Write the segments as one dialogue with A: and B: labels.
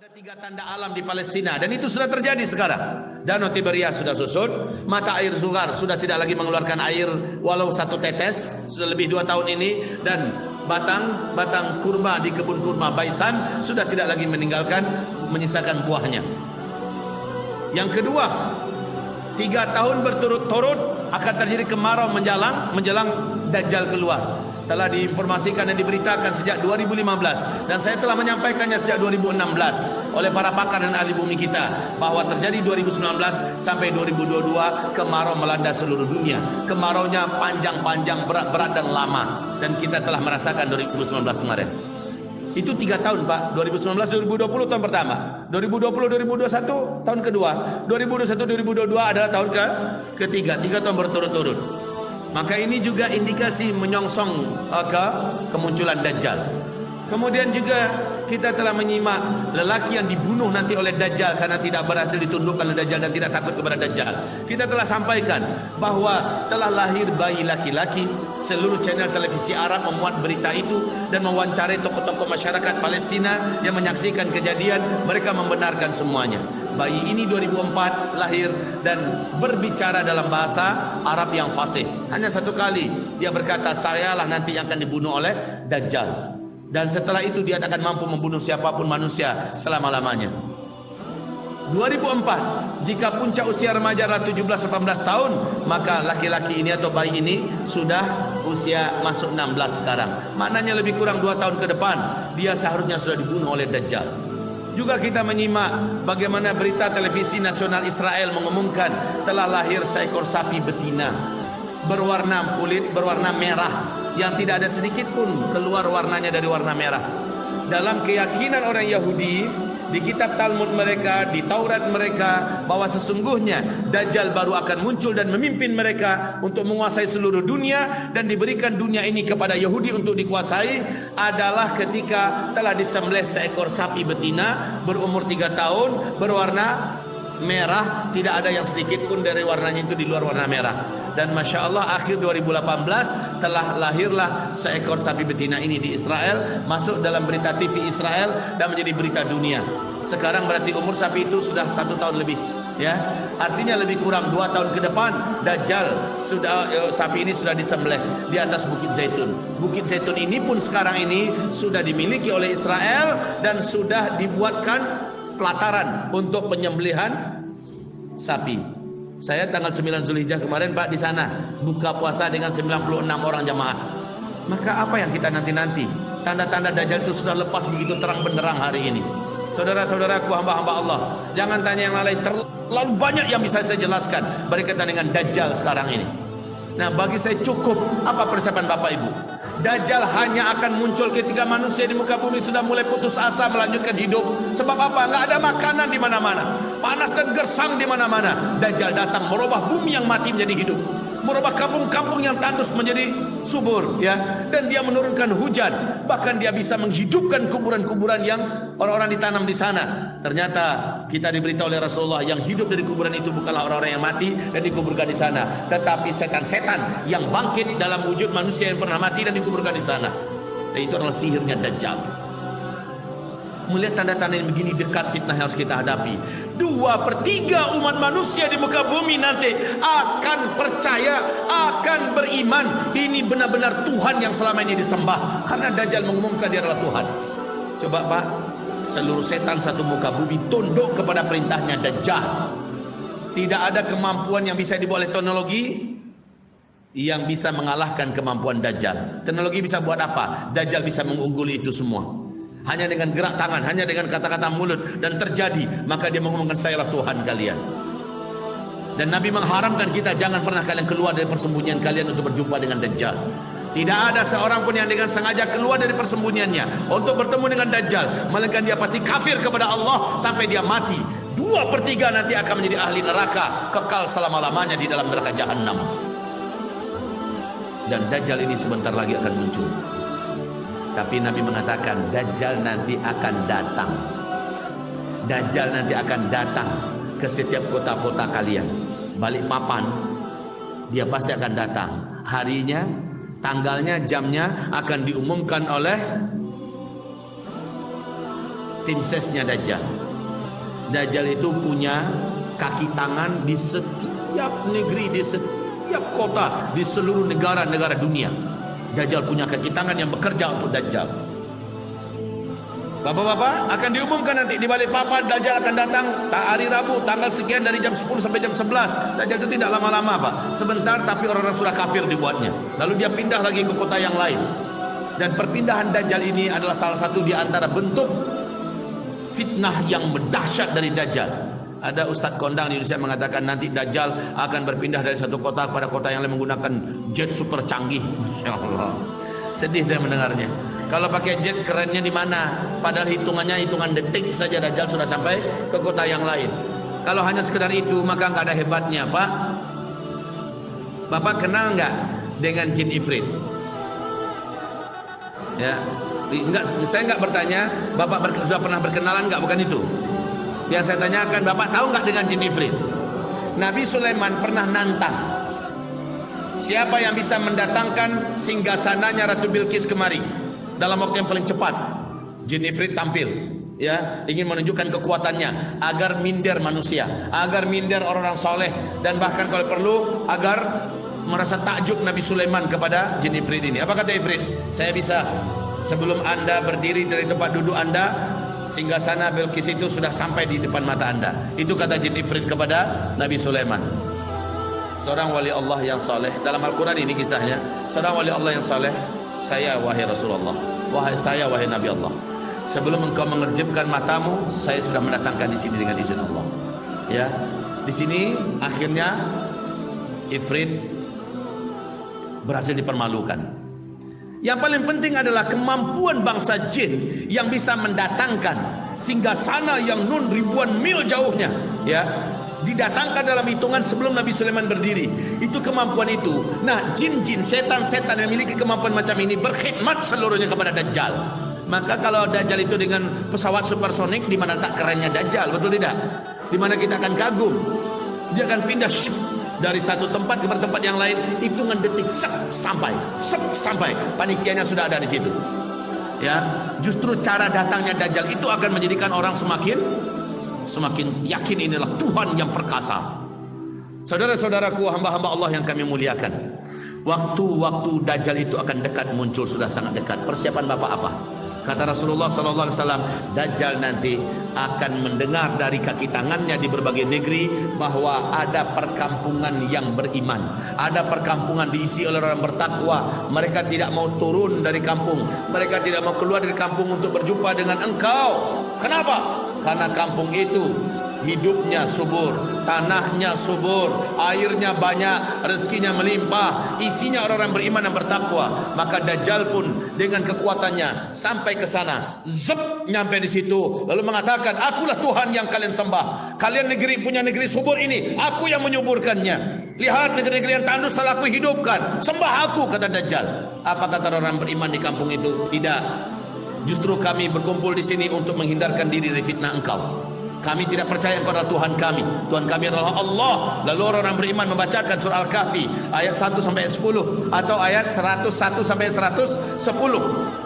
A: Ada 3 tanda alam di Palestina dan itu sudah terjadi sekarang. Danau Tiberias sudah susut, mata air Sugar sudah tidak lagi mengeluarkan air walau 1 tetes, sudah lebih 2 tahun ini, dan batang kurma di kebun kurma Baisan sudah tidak lagi menyisakan buahnya. Yang kedua, 3 tahun berturut-turut akan terjadi kemarau menjelang Dajjal keluar. Telah diinformasikan dan diberitakan sejak 2015 dan saya telah menyampaikannya sejak 2016 oleh para pakar dan ahli bumi kita bahwa terjadi 2019 sampai 2022 kemarau melanda seluruh dunia. Kemaraunya panjang-panjang, berat-berat dan lama, dan kita telah merasakan 2019 kemarin. Itu 3 tahun, Pak. 2019-2020 tahun pertama, 2020-2021 tahun kedua, 2021-2022 adalah tahun ketiga. 3 tahun berturut-turut. Maka ini juga indikasi menyongsong kemunculan Dajjal. Kemudian juga kita telah menyimak lelaki yang dibunuh nanti oleh Dajjal karena tidak berhasil ditundukkan oleh Dajjal dan tidak takut kepada Dajjal. Kita telah sampaikan bahwa telah lahir bayi laki-laki. Seluruh channel televisi Arab memuat berita itu dan mewawancarai tokoh-tokoh masyarakat Palestina yang menyaksikan kejadian. Mereka membenarkan semuanya. Bayi ini 2004 lahir dan berbicara dalam bahasa Arab yang fasih. Hanya 1 kali dia berkata, sayalah nanti yang akan dibunuh oleh Dajjal. Dan setelah itu dia akan mampu membunuh siapapun manusia selama-lamanya. 2004, jika puncak usia remaja adalah 17-18 tahun, maka laki-laki ini atau bayi ini sudah usia masuk 16 sekarang. Maknanya lebih kurang 2 tahun ke depan dia seharusnya sudah dibunuh oleh Dajjal. Juga kita menyimak bagaimana berita televisi nasional Israel mengumumkan telah lahir seekor sapi betina berwarna kulit berwarna merah yang tidak ada sedikit pun keluar warnanya dari warna merah. Dalam keyakinan orang Yahudi, di kitab Talmud mereka, di Taurat mereka, bahwa sesungguhnya Dajjal baru akan muncul dan memimpin mereka untuk menguasai seluruh dunia, dan diberikan dunia ini kepada Yahudi untuk dikuasai adalah ketika telah disembelih seekor sapi betina berumur 3 tahun berwarna merah, tidak ada yang sedikit pun dari warnanya itu di luar warna merah. Dan Masya Allah, akhir 2018 telah lahirlah seekor sapi betina ini di Israel, masuk dalam berita TV Israel dan menjadi berita dunia. Sekarang berarti umur sapi itu sudah 1 tahun lebih, ya. Artinya lebih kurang 2 tahun ke depan Dajjal sapi ini sudah disembelih di atas Bukit Zaitun. Bukit Zaitun ini pun sekarang ini sudah dimiliki oleh Israel dan sudah dibuatkan pelataran untuk penyembelihan sapi. Saya tanggal 9 Zulhijjah kemarin, Pak, di sana buka puasa dengan 96 orang jamaah. Maka apa yang kita nanti-nanti? Tanda-tanda Dajjal itu sudah lepas begitu terang benderang hari ini. Saudara-saudaraku, hamba-hamba Allah, jangan tanya yang lain, terlalu banyak yang bisa saya jelaskan berkaitan dengan Dajjal sekarang ini. Nah, bagi saya cukup apa persiapan Bapak Ibu. Dajjal hanya akan muncul ketika manusia di muka bumi sudah mulai putus asa melanjutkan hidup. Sebab apa? Nggak ada makanan di mana-mana, panas dan gersang di mana-mana. Dajjal datang merubah bumi yang mati menjadi hidup, merubah kampung-kampung yang tandus menjadi subur, ya. Dan dia menurunkan hujan, bahkan dia bisa menghidupkan kuburan-kuburan yang orang-orang ditanam di sana. Ternyata kita diberitahu oleh Rasulullah yang hidup dari kuburan itu bukanlah orang-orang yang mati dan dikuburkan di sana, tetapi setan-setan yang bangkit dalam wujud manusia yang pernah mati dan dikuburkan di sana. Dan itu adalah sihirnya Dajjal. Melihat tanda-tanda yang begini dekat, fitnah yang harus kita hadapi. 2/3 umat manusia di muka bumi nanti akan percaya, akan beriman ini benar-benar Tuhan yang selama ini disembah, karena Dajjal mengumumkan dia adalah Tuhan. Coba Pak, seluruh setan satu muka bumi tunduk kepada perintahnya Dajjal. Tidak ada kemampuan yang bisa dibawa oleh teknologi yang bisa mengalahkan kemampuan Dajjal. Teknologi bisa buat apa? Dajjal bisa mengungguli itu semua. Hanya dengan gerak tangan, hanya dengan kata-kata mulut, dan terjadi, maka dia mengumumkan sayalah Tuhan kalian. Dan Nabi mengharamkan kita jangan pernah kalian keluar dari persembunyian kalian untuk berjumpa dengan Dajjal. Tidak ada seorang pun yang dengan sengaja keluar dari persembunyiannya untuk bertemu dengan Dajjal, melainkan dia pasti kafir kepada Allah sampai dia mati. 2/3 nanti akan menjadi ahli neraka, kekal selama-lamanya di dalam neraka Jahannam. Dan Dajjal ini sebentar lagi akan muncul. Tapi Nabi mengatakan Dajjal nanti akan datang. Dajjal nanti akan datang ke setiap kota-kota kalian. Balikpapan, dia pasti akan datang. Harinya, tanggalnya, jamnya akan diumumkan oleh tim sesnya Dajjal. Dajjal itu punya kaki tangan di setiap negeri, di setiap kota, di seluruh negara-negara dunia. Dajjal punya kaki tangan yang bekerja untuk Dajjal. Bapak-bapak, akan diumumkan nanti di Balikpapan Dajjal akan datang hari Rabu tanggal sekian dari jam 10 sampai jam 11. Dajjal itu tidak lama-lama, Pak. Sebentar tapi orang-orang sudah kafir dibuatnya. Lalu dia pindah lagi ke kota yang lain. Dan perpindahan Dajjal ini adalah salah satu di antara bentuk fitnah yang dahsyat dari Dajjal. Ada Ustadz kondang di Indonesia mengatakan nanti Dajjal akan berpindah dari satu kota kepada kota yang lain menggunakan jet super canggih. Ya Allah, sedih saya mendengarnya. Kalau pakai jet kerennya di mana? Padahal hitungannya hitungan detik saja Dajjal sudah sampai ke kota yang lain. Kalau hanya sekedar itu maka nggak ada hebatnya, Pak. Bapak kenal nggak dengan jin ifrit? Ya, enggak, saya nggak bertanya. Bapak sudah pernah berkenalan nggak? Bukan itu. Yang saya tanyakan, Bapak tahu nggak dengan jin ifrit? Nabi Sulaiman pernah nantang. Siapa yang bisa mendatangkan singgasananya Ratu Bilqis kemari dalam waktu yang paling cepat? Jin ifrit tampil, ya, ingin menunjukkan kekuatannya agar minder manusia, agar minder orang-orang soleh, dan bahkan kalau perlu agar merasa takjub Nabi Sulaiman kepada jin ifrit ini. Apa kata ifrit? Saya bisa, sebelum Anda berdiri dari tempat duduk Anda, singgasana Bilqis itu sudah sampai di depan mata Anda. Itu kata jin ifrit kepada Nabi Sulaiman. Seorang wali Allah yang soleh, dalam Al-Quran ini kisahnya, seorang wali Allah yang soleh, saya wahai Rasulullah, wahai Nabi Allah, sebelum engkau mengerjepkan matamu, saya sudah mendatangkan di sini dengan izin Allah. Ya, di sini akhirnya ifrit berhasil dipermalukan. Yang paling penting adalah kemampuan bangsa jin yang bisa mendatangkan singgasana yang nun ribuan mil jauhnya, ya, didatangkan dalam hitungan sebelum Nabi Sulaiman berdiri. Itu kemampuan itu. Nah, jin-jin, setan-setan yang memiliki kemampuan macam ini berkhidmat seluruhnya kepada Dajjal. Maka kalau Dajjal itu dengan pesawat supersonik, di mana tak kerennya Dajjal, betul tidak? Di mana kita akan kagum. Dia akan pindah dari satu tempat ke tempat yang lain, hitungan detik sampai panitianya sudah ada di situ. Ya, justru cara datangnya Dajjal itu akan menjadikan orang semakin yakin inilah Tuhan yang perkasa. Saudara-saudaraku, hamba-hamba Allah yang kami muliakan, waktu Dajjal itu akan dekat muncul, sudah sangat dekat. Persiapan Bapak apa? Kata Rasulullah SAW, Dajjal nanti akan mendengar dari kaki tangannya di berbagai negeri bahwa ada perkampungan yang beriman, ada perkampungan diisi oleh orang bertakwa. Mereka tidak mau turun dari kampung, mereka tidak mau keluar dari kampung untuk berjumpa dengan engkau. Kenapa? Karena kampung itu hidupnya subur, tanahnya subur, airnya banyak, rezekinya melimpah, isinya orang-orang beriman dan bertakwa. Maka Dajjal pun dengan kekuatannya sampai ke sana, nyampe di situ, lalu mengatakan, akulah Tuhan yang kalian sembah. Kalian punya negeri subur ini, aku yang menyuburkannya. Lihat negeri-negeri yang tandus telah aku hidupkan, sembah aku, kata Dajjal. Apa kata orang beriman di kampung itu? Tidak. Justru kami berkumpul di sini untuk menghindarkan diri dari fitnah engkau. Kami tidak percaya engkau adalah Tuhan kami. Tuhan kami adalah Allah. Lalu orang beriman membacakan surah Al-Kahfi ayat 1 sampai 10 atau ayat 101 sampai 110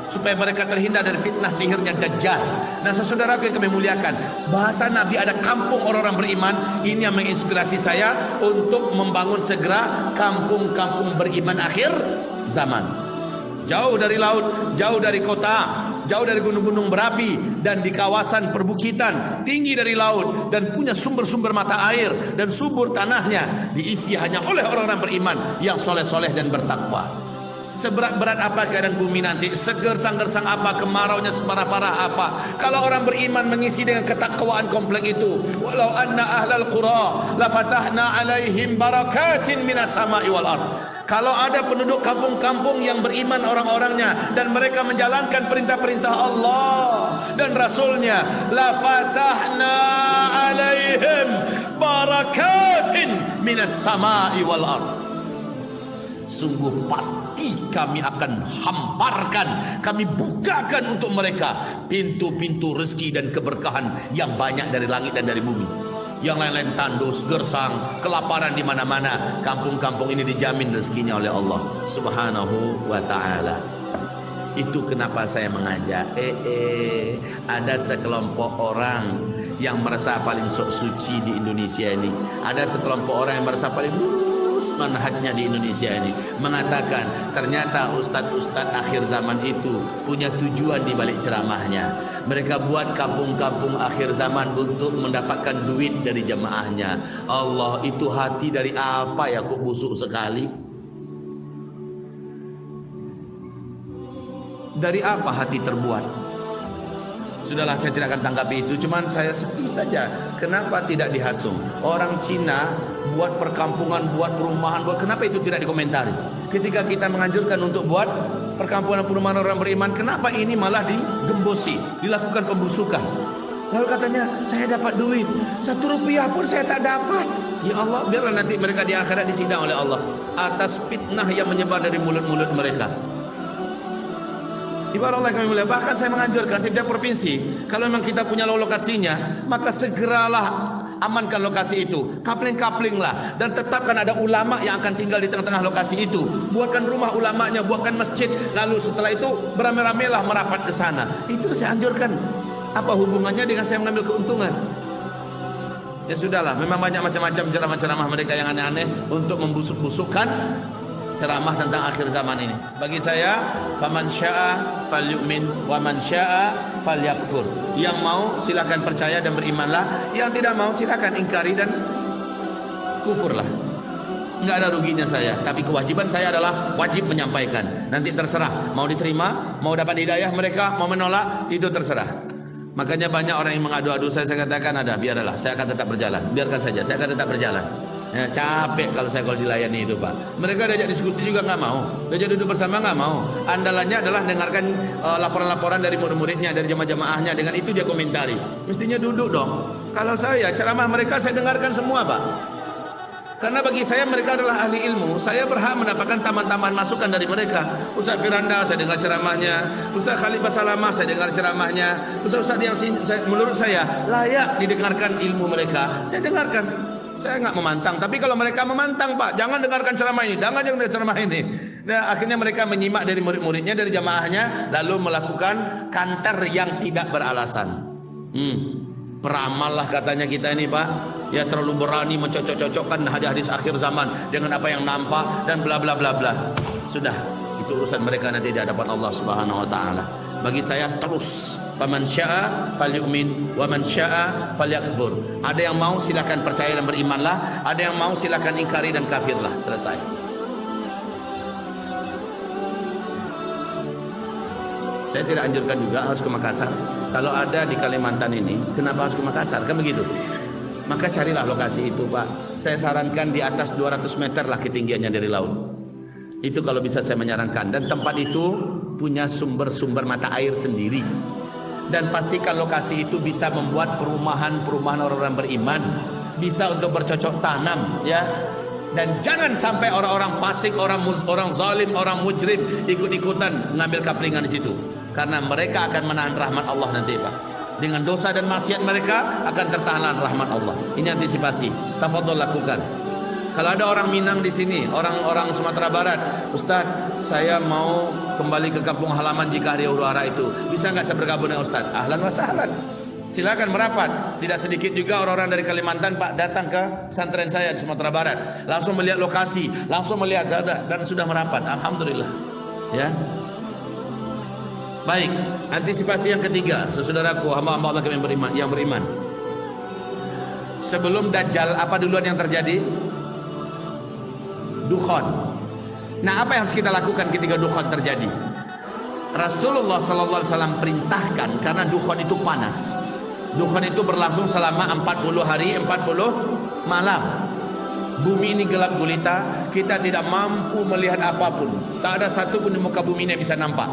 A: supaya mereka terhindar dari fitnah sihirnya Dajjal. Nah, saudara yang kami muliakan, bahasa Nabi ada kampung orang-orang beriman. Ini yang menginspirasi saya untuk membangun segera kampung-kampung beriman akhir zaman. Jauh dari laut, jauh dari kota, jauh dari gunung-gunung berapi, dan di kawasan perbukitan tinggi dari laut, dan punya sumber-sumber mata air dan subur tanahnya, diisi hanya oleh orang-orang beriman yang soleh-soleh dan bertakwa. Seberat-berat apa keadaan bumi nanti, segersang-gersang apa, kemaraunya separah-parah apa, kalau orang beriman mengisi dengan ketakwaan komplek itu, walau anna ahlal qura la fatahna alaihim barakatin minas sama'i wal ard. Kalau ada penduduk kampung-kampung yang beriman orang-orangnya dan mereka menjalankan perintah-perintah Allah dan Rasulnya, la fatahna alaihim barakatin minas sama'i wal ard. Sungguh pasti kami akan hamparkan, kami bukakan untuk mereka pintu-pintu rezeki dan keberkahan yang banyak dari langit dan dari bumi. Yang lain-lain tandus, gersang, kelaparan di mana-mana. Kampung-kampung ini dijamin rezekinya oleh Allah Subhanahu wa ta'ala. Itu kenapa saya mengajak. Ada sekelompok orang yang merasa paling sok suci di Indonesia ini. Ada sekelompok orang yang merasa paling lurus manhajnya di Indonesia ini, mengatakan ternyata ustadz-ustadz akhir zaman itu punya tujuan di balik ceramahnya. Mereka buat kampung-kampung akhir zaman untuk mendapatkan duit dari jemaahnya. Allah, itu hati dari apa ya kok busuk sekali? Dari apa hati terbuat? Sudahlah, saya tidak akan tanggapi itu. Cuman saya sedih saja. Kenapa tidak dihasung? Orang Cina buat perkampungan, buat perumahan, kenapa itu tidak dikomentari? Ketika kita menganjurkan untuk buat perkampungan perumahan orang beriman, kenapa ini malah digembosi, dilakukan pembusukan? Lalu katanya, saya dapat duit, 1 rupiah pun saya tak dapat. Ya Allah, biarlah nanti mereka di akhirat disidang oleh Allah atas fitnah yang menyebar dari mulut-mulut mereka. Ibarat Allah kami mulia. Bahkan saya menganjurkan setiap provinsi, kalau memang kita punya lokasinya, maka segeralah amankan lokasi itu, kapling-kaplinglah, dan tetapkan ada ulama yang akan tinggal di tengah-tengah lokasi itu. Buatkan rumah ulamanya, buatkan masjid, lalu setelah itu beramai-ramailah merapat ke sana. Itu saya anjurkan. Apa hubungannya dengan saya mengambil keuntungan? Ya sudahlah, memang banyak macam-macam ceramah-ceramah mereka yang aneh-aneh untuk membusuk-busukkan ceramah tentang akhir zaman ini. Bagi saya, faman syaa falyu'min wa man syaa falyakfur. Yang mau silakan percaya dan berimanlah, yang tidak mau silakan ingkari dan kufurlah. Enggak ada ruginya saya, tapi kewajiban saya adalah wajib menyampaikan. Nanti terserah mau diterima, mau dapat hidayah mereka, mau menolak, itu terserah. Makanya banyak orang yang mengadu-adu saya katakan ada, biarlah, saya akan tetap berjalan. Biarkan saja, saya akan tetap berjalan. Ya, capek kalau saya dilayani itu, Pak. Mereka diajak diskusi juga nggak mau, diajak duduk bersama nggak mau. Andalannya adalah dengarkan laporan-laporan dari murid-muridnya, dari jemaah-jemaahnya. Dengan itu dia komentari. Mestinya duduk dong. Kalau saya ceramah mereka saya dengarkan semua, Pak. Karena bagi saya mereka adalah ahli ilmu. Saya berhak mendapatkan tambahan-tambahan masukan dari mereka. Ustaz Firanda saya dengar ceramahnya, Ustaz Khalid Basalamah saya dengar ceramahnya, Ustaz yang menurut saya layak didengarkan ilmu mereka, saya dengarkan. Saya nggak memantang, tapi kalau mereka memantang, Pak, jangan dengarkan ceramah ini, jangan dengar ceramah ini. Nah, akhirnya mereka menyimak dari murid-muridnya, dari jamaahnya, lalu melakukan kanter yang tidak beralasan. Peramal lah katanya kita ini, Pak. Ya terlalu berani mencocok-cocokkan hadis-hadis akhir zaman dengan apa yang nampak dan bla bla bla bla. Sudah, itu urusan mereka nanti di hadapan Allah Subhanahu wa taala. Bagi saya terus, faman syaa falyu'min wa man syaa falyakfur. Ada yang mau silakan percaya dan berimanlah, ada yang mau silakan ingkari dan kafirlah. Selesai. Saya tidak anjurkan juga harus ke Makassar. Kalau ada di Kalimantan ini, kenapa harus ke Makassar? Kan begitu. Maka carilah lokasi itu, Pak. Saya sarankan di atas 200 meter lah ketinggiannya dari laut. Itu kalau bisa saya menyarankan. Dan tempat itu punya sumber-sumber mata air sendiri. Dan pastikan lokasi itu bisa membuat perumahan-perumahan orang-orang beriman. Bisa untuk bercocok tanam, ya. Dan jangan sampai orang-orang fasik, orang zalim, orang mujrim ikut-ikutan mengambil kaplingan di situ. Karena mereka akan menahan rahmat Allah nanti, Pak. Dengan dosa dan maksiat mereka akan tertahan rahmat Allah. Ini antisipasi. Tafadhol lakukan. Kalau ada orang Minang di sini, orang-orang Sumatera Barat, Ustaz, saya mau kembali ke kampung halaman jika hari huru-hara itu, bisa nggak saya bergabung dengan Ustaz? Ahlan wa sahlan. Silakan merapat. Tidak sedikit juga orang-orang dari Kalimantan, Pak, datang ke pesantren saya di Sumatera Barat, langsung melihat lokasi, langsung melihat dan sudah merapat. Alhamdulillah. Ya. Baik, antisipasi yang ketiga, saudaraku, hamba-hamba Allah yang beriman. Sebelum Dajjal, apa duluan yang terjadi? Dukhon. Nah, apa yang harus kita lakukan ketika dukhon terjadi? Rasulullah SAW perintahkan, karena dukhon itu panas. Dukhon itu berlangsung selama 40 hari, 40 malam. Bumi ini gelap gulita, kita tidak mampu melihat apapun. Tak ada satu pun di muka bumi ini yang bisa nampak.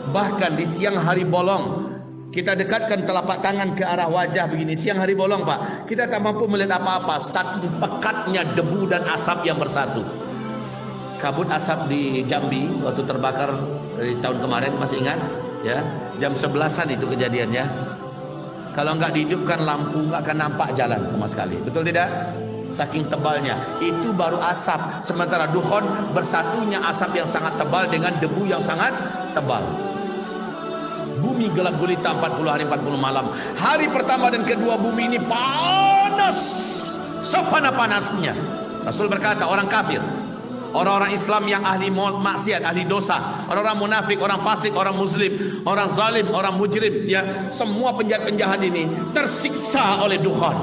A: Bahkan di siang hari bolong, kita dekatkan telapak tangan ke arah wajah begini, siang hari bolong, Pak, kita tak mampu melihat apa-apa, saking pekatnya debu dan asap yang bersatu. Kabut asap di Jambi waktu terbakar di tahun kemarin, masih ingat? Ya, jam 11-an itu kejadiannya. Kalau nggak dihidupkan lampu, nggak akan nampak jalan sama sekali. Betul tidak? Saking tebalnya. Itu baru asap. Sementara dukhon bersatunya asap yang sangat tebal dengan debu yang sangat tebal. bumi gelap gulita 40 hari 40 malam. Hari pertama dan kedua bumi ini panas, sepanas-panasnya. Rasul berkata, orang kafir, orang-orang Islam yang ahli maksiat, ahli dosa, orang-orang munafik, orang fasik, orang muslim, orang zalim, orang mujrim, ya, semua penjahat-penjahat ini tersiksa oleh dukhan.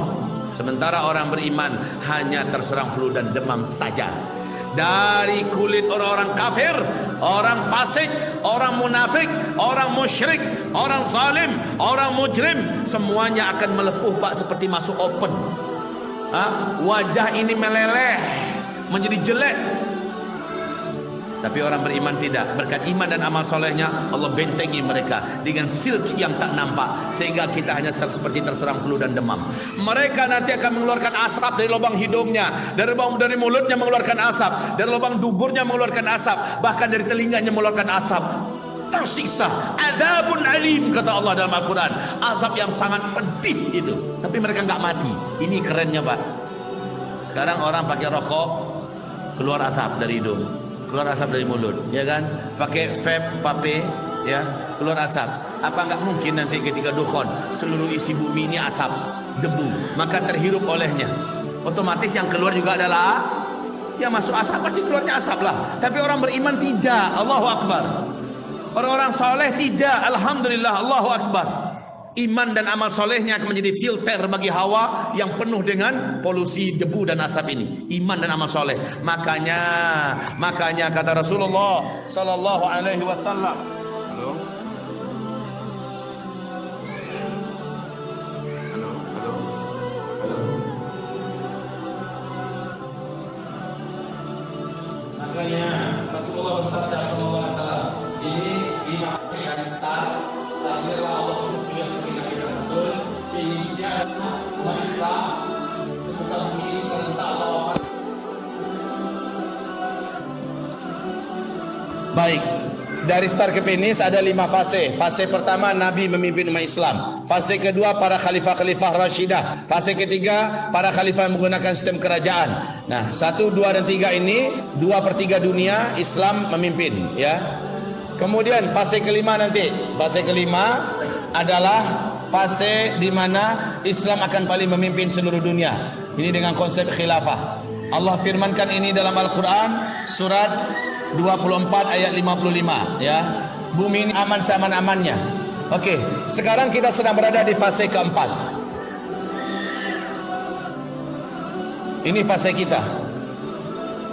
A: Sementara orang beriman hanya terserang flu dan demam saja. Dari kulit orang-orang kafir, orang fasik, orang munafik, orang musyrik, orang zalim, orang mujrim, semuanya akan melepuh Pak, seperti masuk oven. Wajah ini meleleh, menjadi jelek. Tapi orang beriman tidak. Berkat iman dan amal solehnya, Allah bentengi mereka dengan silk yang tak nampak, sehingga kita hanya seperti terserang flu dan demam. Mereka nanti akan mengeluarkan asap dari lubang hidungnya, dari mulutnya mengeluarkan asap, dari lubang duburnya mengeluarkan asap, bahkan dari telinganya mengeluarkan asap. Tersiksa, adzabun alim, kata Allah dalam Al-Quran. Azab yang sangat pedih itu. Tapi mereka nggak mati. Ini kerennya Pak. Sekarang orang pakai rokok, keluar asap dari hidung, keluar asap dari mulut, ya kan? Pakai vape, ya, keluar asap. Apa nggak mungkin nanti ketika dukhan, seluruh isi bumi ini asap, debu, maka terhirup olehnya. Otomatis yang keluar juga adalah, yang masuk asap pasti keluarnya asap lah. Tapi orang beriman tidak. Allahu Akbar. Orang-orang soleh tidak. Alhamdulillah, Allahu Akbar. Iman dan amal solehnya akan menjadi filter bagi hawa yang penuh dengan polusi debu dan asap ini. Iman dan amal soleh. Makanya kata Rasulullah sallallahu alaihi wasallam. Halo. Makanya Rasulullah bersabda sallallahu alaihi wasallam, ini dimaksudkan besar, lahirlah Allah juga sebagai Nabi Rasul, Indonesia adalah bangsa semoga bumi serta Allah. Baik, dari start ke finish ada 5 fase. Fase pertama Nabi memimpin umat Islam. Fase kedua para khalifah-khalifah Rashidah. Fase ketiga para khalifah yang menggunakan sistem kerajaan. Nah, 1, 2 dan 3 ini 2/3 dunia Islam memimpin, ya. Kemudian fase kelima nanti, fase kelima adalah fase di mana Islam akan paling memimpin seluruh dunia. Ini dengan konsep khilafah. Allah firmankan ini dalam Al-Quran surat 24 ayat 55, ya. Bumi ini aman seaman-amannya. Oke, sekarang kita sedang berada di fase keempat. Ini fase kita.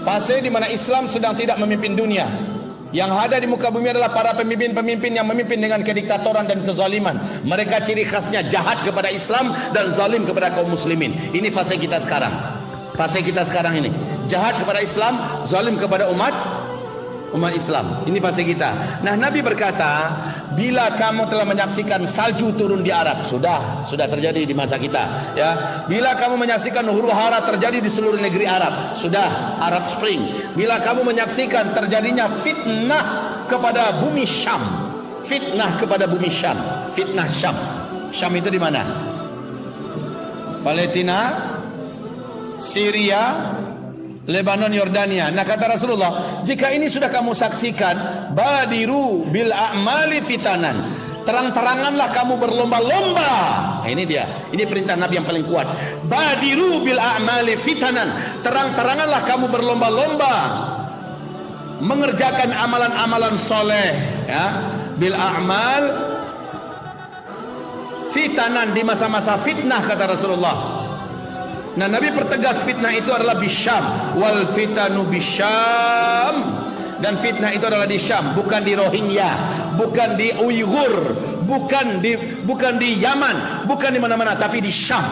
A: Fase di mana Islam sedang tidak memimpin dunia. Yang ada di muka bumi adalah para pemimpin-pemimpin yang memimpin dengan kediktatoran dan kezaliman. Mereka ciri khasnya jahat kepada Islam dan zalim kepada kaum muslimin. Ini fase kita sekarang. Fase kita sekarang ini. Jahat kepada Islam, zalim kepada umat Islam. Ini fase kita. Nah, Nabi berkata, bila kamu telah menyaksikan salju turun di Arab, sudah terjadi di masa kita, ya. Bila kamu menyaksikan huru hara terjadi di seluruh negeri Arab, sudah, Arab Spring. Bila kamu menyaksikan terjadinya fitnah kepada bumi Syam, fitnah kepada bumi Syam, fitnah Syam. Syam itu di mana? Palestina, Syria, Lebanon, Yordania. Nah, kata Rasulullah, jika ini sudah kamu saksikan, badiru bil a'mali fitanan, terang-teranganlah kamu berlomba-lomba. Nah, ini dia, ini perintah Nabi yang paling kuat. Badiru bil a'mali fitanan, terang-teranganlah kamu berlomba-lomba mengerjakan amalan-amalan soleh, ya. Bil a'mal fitanan, di masa-masa fitnah, kata Rasulullah. Nah, Nabi pertegas fitnah itu adalah bisyam, wal fitanu bisyam, dan fitnah itu adalah di Syam, bukan di Rohingya, bukan di Uighur, bukan di Yaman, bukan di mana-mana, tapi di Syam,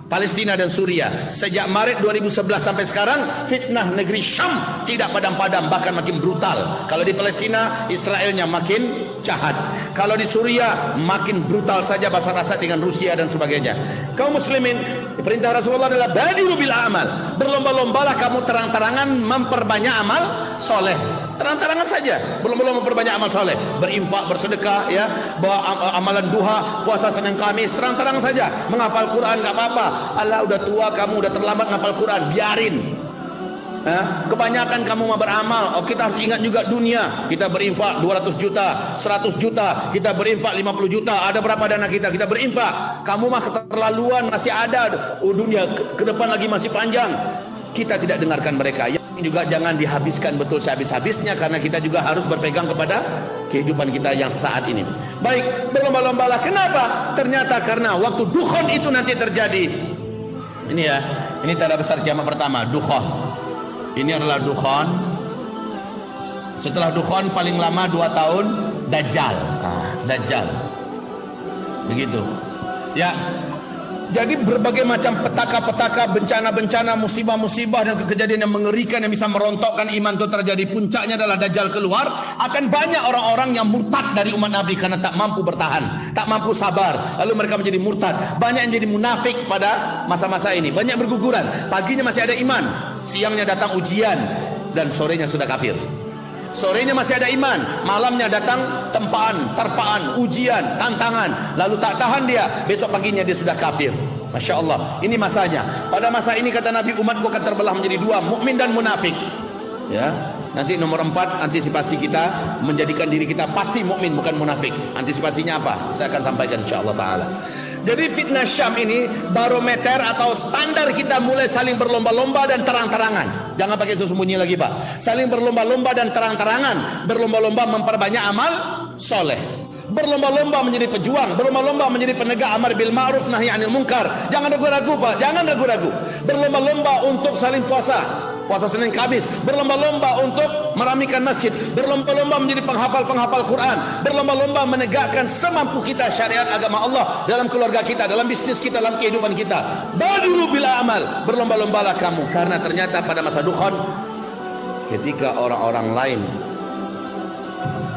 A: Palestina dan Suria. Sejak Maret 2011 sampai sekarang, fitnah negeri Syam tidak padam-padam, bahkan makin brutal. Kalau di Palestina, Israelnya makin jahat. Kalau di Suria, makin brutal saja basah-basah dengan Rusia dan sebagainya. Kaum muslimin, perintah Rasulullah adalah badiru bil amal, berlomba-lombalah kamu terang-terangan memperbanyak amal soleh. Terang-terangan saja, berlomba-lomba memperbanyak amal soleh, berinfak, bersedekah, ya, bawa amalan duha, puasa Senin Kamis, terang-terang saja. Menghafal Quran nggak apa-apa. Allah, udah tua kamu, udah terlambat menghafal Quran, biarin. Kebanyakan kamu mau beramal. Oh, kita harus ingat juga dunia. Kita berinfak 200 juta, 100 juta, kita berinfak 50 juta. Ada berapa dana kita? Kita berinfak. Kamu mah keterlaluan, masih ada. Oh, dunia ke depan lagi masih panjang. Kita tidak dengarkan mereka. Yang juga jangan dihabiskan betul sehabis-habisnya, karena kita juga harus berpegang kepada kehidupan kita yang saat ini. Baik, berlomba-lombalah. Kenapa? Ternyata karena waktu dukhon itu nanti terjadi. Ini ya, ini tanda besar kiamat pertama, dukhon. Ini adalah dukhon. Setelah dukhon paling lama 2 tahun dajjal. Dajjal. Begitu. Ya. Jadi berbagai macam petaka-petaka, bencana-bencana, musibah-musibah dan kejadian yang mengerikan yang bisa merontokkan iman itu terjadi. Puncaknya adalah Dajjal keluar. Akan banyak orang-orang yang murtad dari umat Nabi karena tak mampu bertahan, tak mampu sabar. Lalu mereka menjadi murtad. Banyak yang jadi munafik pada masa-masa ini. Banyak berguguran. Paginya masih ada iman, siangnya datang ujian, dan sorenya sudah kafir. Sorenya masih ada iman, malamnya datang tempaan, terpaan, ujian, tantangan. Lalu tak tahan dia, besok paginya dia sudah kafir. Masya Allah, ini masanya. Pada masa ini kata Nabi, umatku akan terbelah menjadi 2, mukmin dan munafik. Ya, nanti nomor 4, antisipasi kita menjadikan diri kita pasti mukmin bukan munafik. Antisipasinya apa? Saya akan sampaikan insyaallah taala. Jadi fitnah Syam ini barometer atau standar kita mulai saling berlomba-lomba dan terang-terangan. Jangan pakai sembunyi lagi Pak. Saling berlomba-lomba dan terang-terangan. Berlomba-lomba memperbanyak amal soleh. Berlomba-lomba menjadi pejuang. Berlomba-lomba menjadi penegak amar bil ma'ruf nahi anil munkar. Jangan ragu-ragu Pak. Jangan ragu-ragu. Berlomba-lomba untuk saling puasa. Puasa Senin Kamis. Berlomba-lomba untuk meramikan masjid. Berlomba-lomba menjadi penghafal-penghafal Quran. Berlomba-lomba menegakkan semampu kita syariat agama Allah dalam keluarga kita, dalam bisnis kita, dalam kehidupan kita. Badiru bil amal. Berlomba-lombalah kamu, karena ternyata pada masa dukhon, ketika orang-orang lain,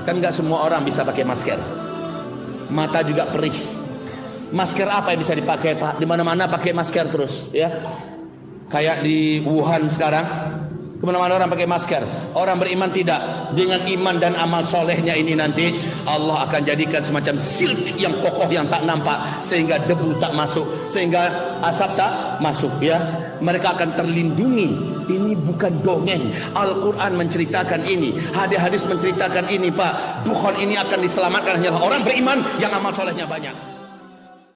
A: kan gak semua orang bisa pakai masker. Mata juga perih. Masker apa yang bisa dipakai Pak? Di mana-mana pakai masker terus, ya. Kayak di Wuhan sekarang, kemana-mana orang pakai masker. Orang beriman tidak. Dengan iman dan amal solehnya ini nanti Allah akan jadikan semacam silk yang kokoh yang tak nampak, sehingga debu tak masuk, sehingga asap tak masuk, ya. Mereka akan terlindungi. Ini bukan dongeng. Al-Quran menceritakan ini, hadis-hadis menceritakan ini Pak. Dukhon ini akan diselamatkan hanya orang beriman yang amal solehnya banyak.